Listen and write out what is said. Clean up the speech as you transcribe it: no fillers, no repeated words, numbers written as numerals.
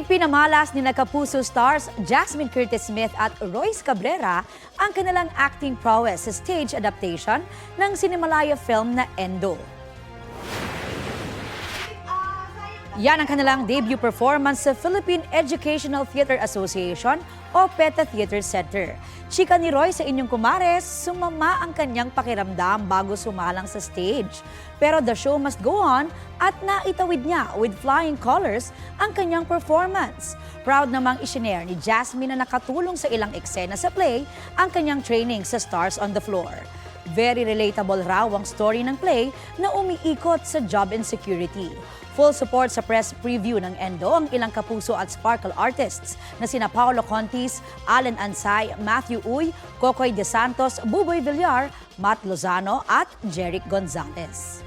Ipinamalas ni Kapuso stars Jasmine Curtis Smith at Royce Cabrera ang kanilang acting prowess sa stage adaptation ng Cinemalaya film na Endo. Yan ang kanilang debut performance sa Philippine Educational Theatre Association o PETA Theatre Center. Chika ni Roy sa inyong kumares, sumama ang kanyang pakiramdam bago sumalang sa stage. Pero the show must go on at naitawid niya with flying colors ang kanyang performance. Proud namang isinare ni Jasmine na nakatulong sa ilang eksena sa play ang kanyang training sa Stars on the Floor. Very relatable raw ang story ng play na umiikot sa job insecurity. Full support sa press preview ng Endo ang ilang Kapuso at Sparkle artists na sina Paolo Contis, Allen Ansay, Matthew Uy, Kokoy De Santos, Buboy Villar, Matt Lozano at Jeric Gonzalez.